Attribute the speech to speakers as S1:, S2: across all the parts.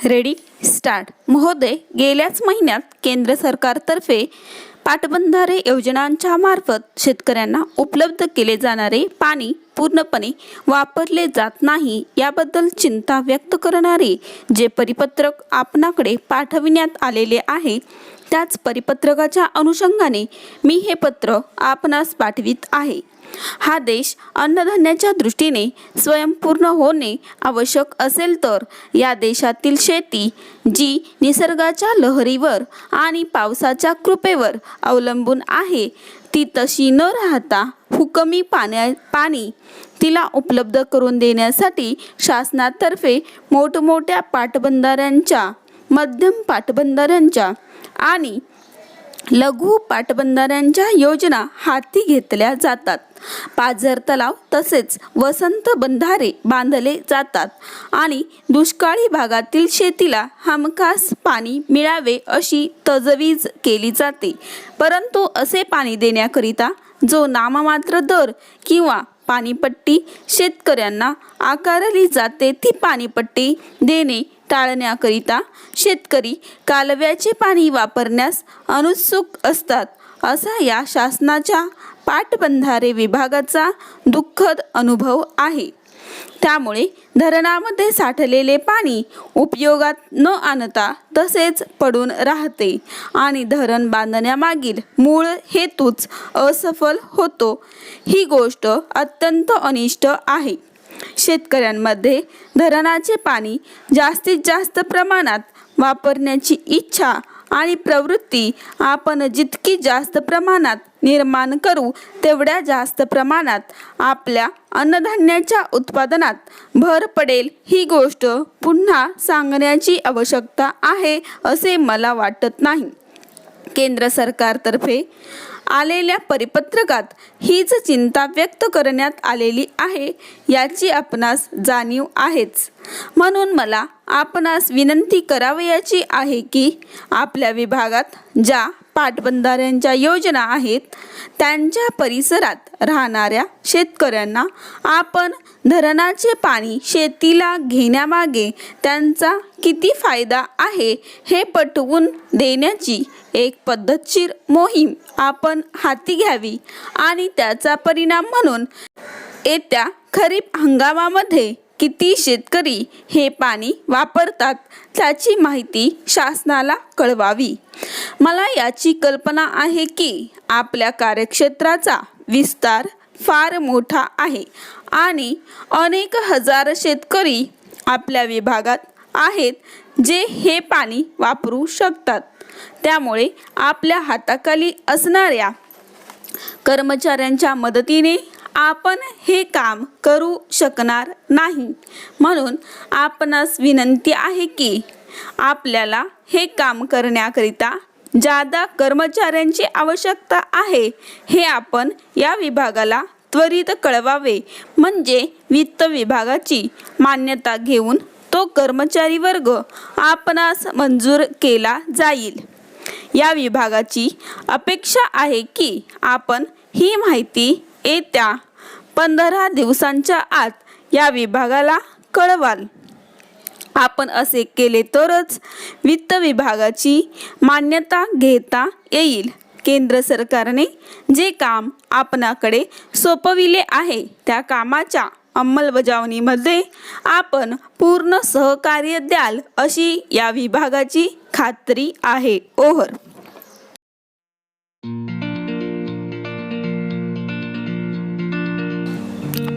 S1: Ready start. महोदय, गेल्याच महिन्यात केंद्र सरकारतर्फे पाटबंधारे योजनांच्या मार्फत शेतकऱ्यांना उपलब्ध केले जाणारे पाणी पूर्णपणे वापरले जात नाही याबद्दल चिंता व्यक्त करणारे जे परिपत्रक आपणाकडे पाठविण्यात आलेले आहे, त्याच परिपत्रकाच्या अनुषंगाने मी हे पत्र आपणास पाठवित आहे. हा देश अन्नधान्याच्या दृष्टीने स्वयंपूर्ण होणे आवश्यक असेल तर या देशातील शेती जी निसर्गाच्या लहरीवर आणि पावसाच्या कृपेवर अवलंबून आहे, ती तशी न राहता हुकमी पाणी तिला उपलब्ध करून देण्यासाठी शासनातर्फे मोठमोठ्या पाटबंधाऱ्यांच्या, मध्यम पाटबंधाऱ्यांच्या आणि लघु पाटबंधाऱ्यांच्या योजना हाती घेतल्या जातात. पाझर तलाव तसेच वसंत बंधारे बांधले जातात आणि दुष्काळी भागातील शेतीला हमखास पाणी मिळावे अशी तजवीज केली जाते. परंतु असे पाणी देण्याकरिता जो नाममात्र दर किंवा पाणीपट्टी शेतकऱ्यांना आकारली जाते, ती पाणीपट्टी देणे टाळण्याकरिता शेतकरी कालव्याचे पाणी वापरण्यास अनुत्सुक असतात, असा या शासनाच्या पाटबंधारे विभागाचा दुःखद अनुभव आहे. त्यामुळे धरणामध्ये साठलेले पाणी उपयोगात न आणता तसेच पडून राहते आणि धरण बांधण्यामागील मूळ हेतूच असफल होतो. ही गोष्ट अत्यंत अनिष्ट आहे. शेतकऱ्यांमध्ये धरणाचे पाणी जास्तीत जास्त प्रमाणात वापरण्याची इच्छा आणि प्रवृत्ती आपण जितकी जास्त प्रमाणात निर्माण करू, तेवढ्या जास्त प्रमाणात आपल्या अन्नधान्याच्या उत्पादनात भर पडेल. ही गोष्ट पुन्हा सांगण्याची आवश्यकता आहे असे मला वाटत नाही. केंद्र सरकारतर्फे आलेल्या परिपत्रकात हीच चिंता व्यक्त करण्यात आलेली आहे याची आपणास जाणीव आहेच. म्हणून मला आपणास विनंती करावयाची आहे की आपल्या विभागात ज्या पाटबंधाऱ्यांच्या योजना आहेत, त्यांच्या परिसरात राहणाऱ्या शेतकऱ्यांना आपण धरणाचे पाणी शेतीला घेण्यामागे त्यांचा किती फायदा आहे हे पटवून देण्याची एक पद्धतशीर मोहीम आपण हाती घ्यावी आणि त्याचा परिणाम म्हणून येत्या खरीप हंगामामध्ये किती शेतकरी हे पाणी वापरतात त्याची माहिती शासनाला कळवावी. मला याची कल्पना आहे की आपल्या कार्यक्षेत्राचा विस्तार फार मोठा आहे आणि अनेक हजार शेतकरी आपल्या विभागात आहेत जे हे पाणी वापरू शकतात. त्यामुळे आपल्या हाताखाली असणाऱ्या कर्मचाऱ्यांच्या मदतीने आपण हे काम करू शकणार नाही. म्हणून आपणास विनंती आहे की आपल्याला हे काम करण्याकरिता जादा कर्मचाऱ्यांची आवश्यकता आहे हे आपण या विभागाला त्वरित कळवावे, म्हणजे वित्त विभागाची मान्यता घेऊन तो कर्मचारी वर्ग आपणास मंजूर केला जाईल. या विभागाची अपेक्षा आहे की आपण ही माहिती येत्या 15 दिवसांच्या आत या विभागाला कळवाल. आपण असे केले तरच वित्त विभागाची मान्यता घेता येईल. केंद्र सरकारने जे काम आपणाकडे सोपविले आहे त्या कामाच्या अंमलबजावणीमध्ये आपण पूर्ण सहकार्य द्याल अशी या विभागाची खात्री आहे. Over.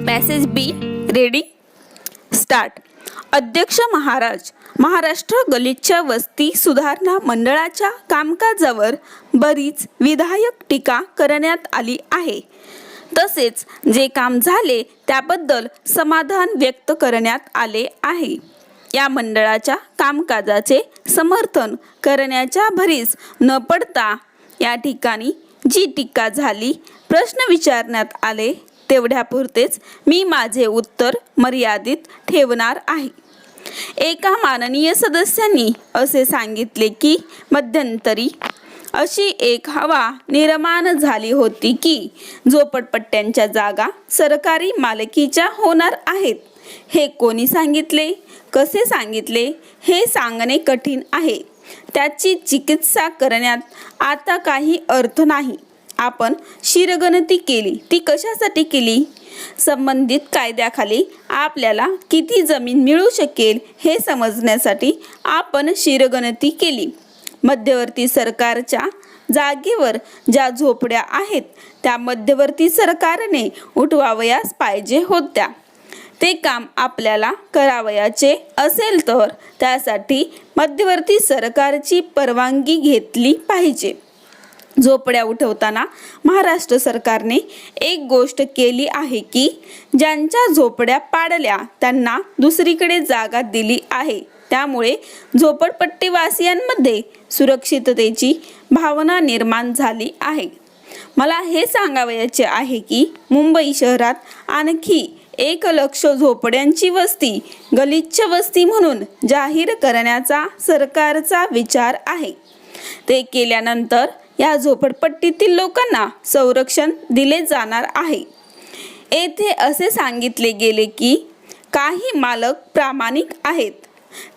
S1: Passage B. Ready start. अध्यक्ष महाराज, महाराष्ट्र गलिच्छ वस्ती सुधारणा मंडळाच्या कामकाजावर बरीच विधायक टीका करण्यात आली आहे. तसेच जे काम झाले त्याबद्दल समाधान व्यक्त करण्यात आले आहे. या मंडळाच्या कामकाजाचे समर्थन करण्याच्या भरीस न पडता या ठिकाणी जी टीका झाली, प्रश्न विचारण्यात आले, तेवढ्यापुरतेच मी माझे उत्तर मर्यादित ठेवणार आहे. एका माननीय सदस्यांनी असे सांगितले की मध्यंतरी अशी एक हवा निर्माण झाली होती की झोपडपट्ट्यांच्या जागा सरकारी मालकीच्या होणार आहेत. हे कोणी सांगितले, कसे सांगितले हे सांगणे कठीण आहे. त्याची चिकित्सा करण्यात आता काही अर्थ नाही. आपण शिरगणती केली, ती कशासाठी केली? संबंधित कायद्याखाली आपल्याला किती जमीन मिळू शकेल हे समजण्यासाठी आपण शिरगणती केली. मध्यवर्ती सरकारच्या जागेवर ज्या झोपड्या आहेत त्या मध्यवर्ती सरकारने उठवावयास पाहिजे होत्या. ते काम आपल्याला करावयाचे असेल तर त्यासाठी मध्यवर्ती सरकारची परवानगी घेतली पाहिजे. झोपड्या उठवताना महाराष्ट्र सरकारने एक गोष्ट केली आहे की ज्यांच्या झोपड्या पाडल्या त्यांना दुसरीकडे जागा दिली आहे. त्यामुळे झोपडपट्टीवासियांमध्ये सुरक्षिततेची भावना निर्माण झाली आहे. मला हे सांगावयाचे आहे की मुंबई शहरात आणखी 1,00,000 झोपड्यांची वस्ती गलिच्छ वस्ती म्हणून जाहीर करण्याचा सरकारचा विचार आहे. ते केल्यानंतर या झोपडपट्टीतील लोकांना संरक्षण दिले जाणार आहे. येथे असे सांगितले गेले की काही मालक प्रामाणिक आहेत.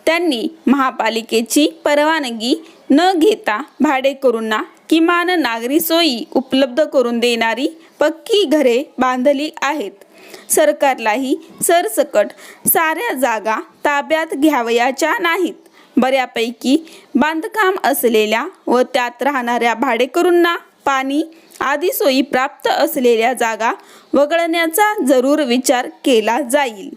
S1: त्यांनी महापालिकेची परवानगी न घेता भाडेकरूंना किमान नागरी सोयी उपलब्ध करून देणारी पक्की घरे बांधली आहेत. सरकारलाही सरसकट साऱ्या जागा ताब्यात घ्यावयाच्या नाहीत. बऱ्यापैकी बांधकाम असलेल्या व त्यात राहणाऱ्या भाडेकरूंना पाणी आदी सोयी प्राप्त असलेल्या जागा वगळण्याचा जरूर विचार केला जाईल.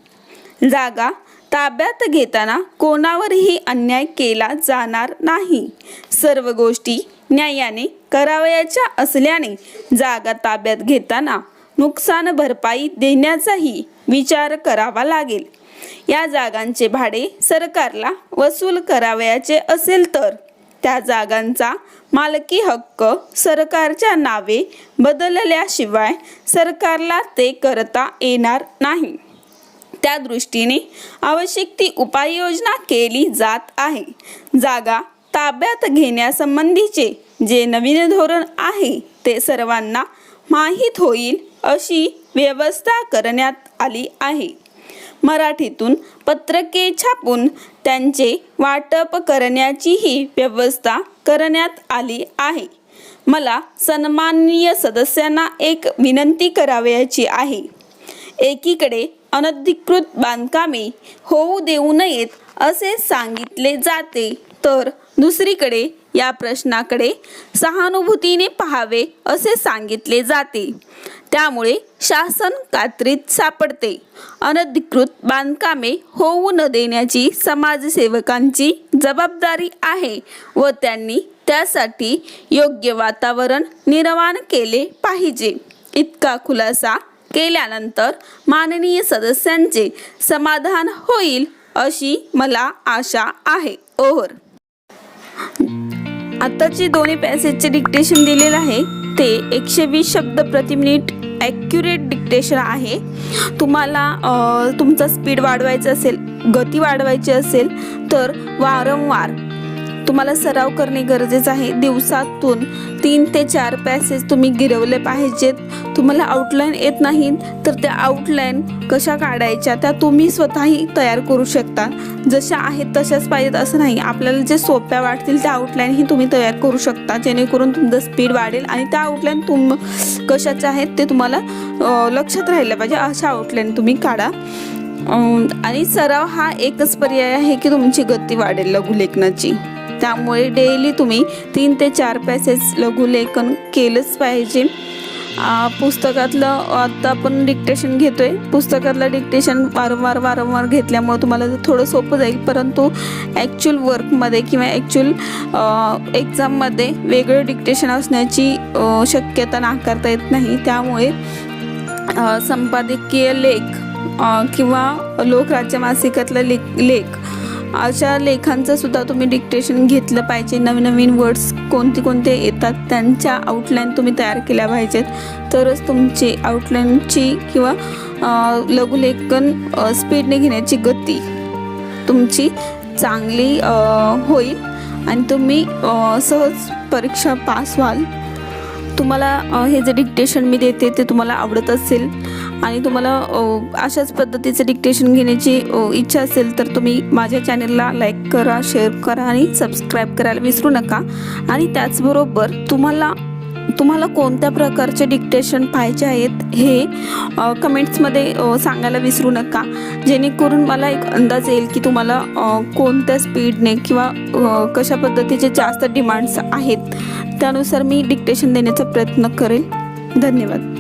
S1: जागा ताब्यात घेताना कोणावरही अन्याय केला जाणार नाही. सर्व गोष्टी न्यायाने करावयाच्या असल्याने जागा ताब्यात घेताना नुकसान भरपाई देण्याचाही विचार करावा लागेल. या जागांचे भाडे सरकारला वसूल करावयाचे असेल तर त्या जागांचा मालकी हक्क सरकारच्या नावे बदलल्याशिवाय सरकारला ते करता येणार नाही. त्या दृष्टीने आवश्यक ती उपाययोजना केली जात आहे. जागा ताब्यात घेण्यासंबंधीचे जे नवीन धोरण आहे ते सर्वांना माहीत होईल अशी व्यवस्था करण्यात आली आहे. मराठीतून पत्रके छापून त्यांचे वाटप करण्याचीही व्यवस्था करण्यात आली आहे. मला सन्माननीय सदस्यांना एक विनंती करावयाची आहे. एकीकडे अनधिकृत बांधकामे होऊ देऊ नयेत असे सांगितले जाते, तर दुसरीकडे या प्रश्नाकडे सहानुभूतीने पाहावे असे सांगितले जाते. त्यामुळे शासन कात्रीत सापडते. अनधिकृत बांधकामे होऊ न देण्याची समाजसेवकांची जबाबदारी आहे व त्यांनी त्यासाठी योग्य वातावरण निर्माण केले पाहिजे. इतका खुलासा केल्यानंतर माननीय सदस्यांचे समाधान होईल अशी मला आशा आहे. ओव्हर. आताचे दोन्ही पॅसेजचे डिक्टेशन दिलेलं आहे ते 120 शब्द प्रति मिनिट ॲक्युरेट डिक्टेशन आहे. तुम्हाला तुमचा स्पीड वाढवायचा असेल, गती वाढवायची असेल तर वारंवार तुम्हाला सराव करणे गरजेचं आहे. दिवसातून 3 ते 4 पॅसेज तुम्ही गिरवले पाहिजेत. तुम्हाला आउटलाईन येत नाही तर त्या आउटलाईन कशा काढायच्या त्या तुम्ही स्वतःही तयार करू शकता. जशा आहेत तशाच पाहिजेत असं नाही. आपल्याला जे सोप्या वाटतील त्या आउटलाईनही तुम्ही तयार करू शकता, जेणेकरून तुमचं स्पीड वाढेल आणि त्या आउटलाईन कशाच्या आहेत ते तुम्हाला लक्षात राहिलं पाहिजे. अशा आउटलाईन तुम्ही काढा. आणि सराव हा एकच पर्याय आहे की तुमची गती वाढेल लघुलेखनाची. त्यामुळे डेली तुम्ही 3 ते 4 पॅसेज लघुलेखन केलंच पाहिजे. पुस्तकातलं आता आपण डिक्टेशन घेतोय, पुस्तकातलं डिक्टेशन वारंवार घेतल्यामुळे तुम्हाला थोडं सोपं जाईल, परंतु ॲक्च्युअल वर्कमध्ये किंवा ॲक्च्युअल एक्झाममध्ये वेगळं डिक्टेशन असण्याची शक्यता नाकारता येत नाही. त्यामुळे संपादकीय लेख किंवा लोकराज्य मासिकातला लेख अशा लेखांचं सुद्धा तुम्ही डिक्टेशन घेतलं पाहिजे. नवीन वर्ड्स कोणते येतात त्यांच्या आउटलाईन तुम्ही तयार केल्या पाहिजेत, तरच तुमची आउटलाईनची किंवा लघुलेखन स्पीडने घेण्याची गती तुमची चांगली होईल आणि तुम्ही सहज परीक्षा पास व्हाल. तुम्हाला हे जे डिक्टेशन मी देते ते तुम्हाला आवडत असेल आणि तुम्हाला अशाच पद्धतीचे डिक्टेशन घेण्याची इच्छा असेल तर तुम्ही माझ्या चॅनलला लाईक करा, शेअर करा आणि सबस्क्राईब करायला विसरू नका. आणि त्याचबरोबर तुम्हाला कोणत्या प्रकारचे डिक्टेशन पाहिजे आहेत हे कमेंट्समध्ये सांगायला विसरू नका, जेणेकरून मला एक अंदाज येईल की तुम्हाला कोणत्या स्पीडने किंवा कशा पद्धतीचे जास्त डिमांड्स आहेत, त्यानुसार मी डिक्टेशन देण्याचा प्रयत्न करेन. धन्यवाद.